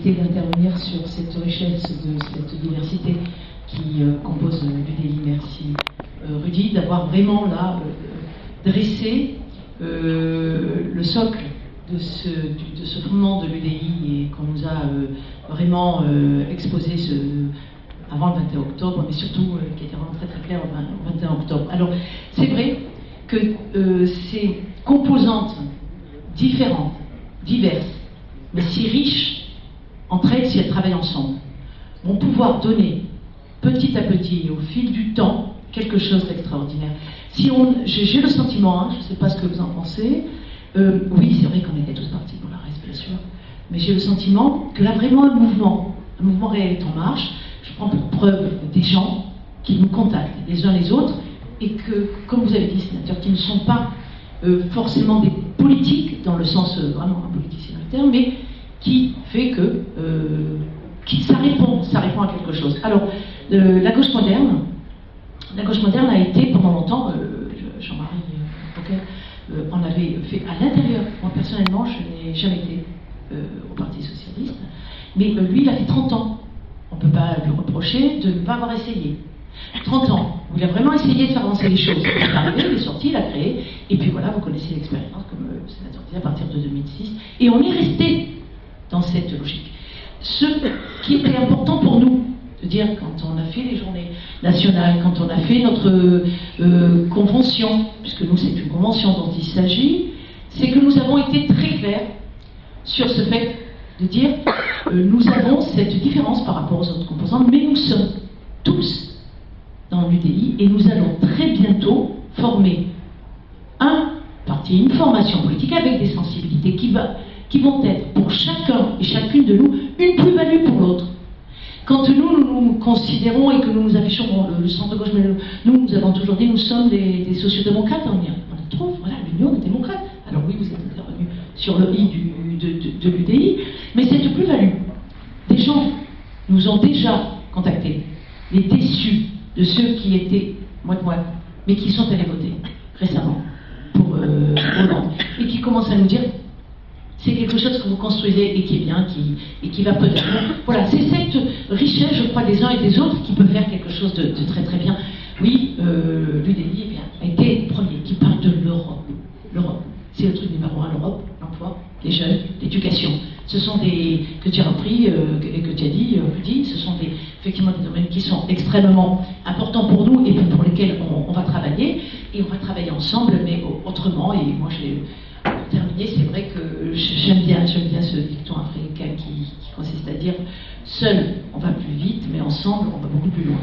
l'opportunité d'intervenir sur cette richesse de cette diversité qui compose l'UDI. Merci Rudy d'avoir vraiment là dressé le socle de ce fondement de l'UDI et qu'on nous a vraiment exposé avant le 21 octobre, mais surtout qui était vraiment très très clair au 21 octobre. Alors c'est vrai que ces composantes différentes, diverses, mais si riches entre elles, si elles travaillent ensemble, vont pouvoir donner petit à petit, au fil du temps, quelque chose d'extraordinaire. J'ai le sentiment, je ne sais pas ce que vous en pensez, oui, c'est vrai qu'on était tous partis pour la reste, bien sûr, mais j'ai le sentiment que là, vraiment, un mouvement réel est en marche. Je prends pour preuve des gens qui nous contactent les uns les autres, et que, comme vous avez dit, sénateur, qui ne sont pas forcément des politiques, dans le sens vraiment un politicien du terme, mais qui fait que ça répond à quelque chose. Alors, la gauche moderne a été pendant longtemps, Jean-Marie Bockel en avait fait à l'intérieur. Moi personnellement, je n'ai jamais été au Parti Socialiste, mais lui, il a fait 30 ans. On ne peut pas lui reprocher de ne pas avoir essayé. 30 ans, où il a vraiment essayé de faire avancer les choses. Il est arrivé, il est sorti, il a créé, et puis voilà, vous connaissez l'expérience, comme le sénateur disait, à partir de 2006, et on est resté dans cette logique. Ce qui était important pour nous, de dire, quand on a fait les journées nationales, quand on a fait notre convention, puisque nous c'est une convention dont il s'agit, c'est que nous avons été très clairs sur ce fait de dire, nous avons cette différence par rapport aux autres composantes, mais nous sommes tous dans l'UDI et nous allons très bientôt former un parti, une formation politique avec des sensibilités qui vont être pour chacun et chacune de nous une plus-value pour l'autre. Quand nous considérons et que nous nous affichons le centre-gauche, mais nous avons toujours dit nous sommes des sociodémocrates, on trouve, voilà, l'Union des démocrates. Alors oui, vous êtes intervenu sur le I de l'UDI, mais cette plus-value, des gens nous ont déjà contactés, les déçus de ceux qui étaient moite-moite, mais qui sont allés voter récemment pour Hollande, et qui commencent à nous dire c'est quelque chose que vous construisez et qui est bien, et qui va peut-être... Voilà, c'est cette richesse, je crois, des uns et des autres qui peut faire quelque chose de très très bien. Oui, l'UDI a été le premier qui parle de l'Europe. L'Europe, c'est le truc numéro 1, l'Europe, l'emploi, les jeunes, l'éducation. Ce sont des... que tu as repris et que tu as dit, Rudy, ce sont effectivement des domaines qui sont extrêmement importants pour nous et pour lesquels on va travailler. Et on va travailler ensemble, mais autrement. Et moi, pour terminer, c'est vrai que j'aime bien ce dicton africain qui consiste à dire seul on va plus vite, mais ensemble on va beaucoup plus loin.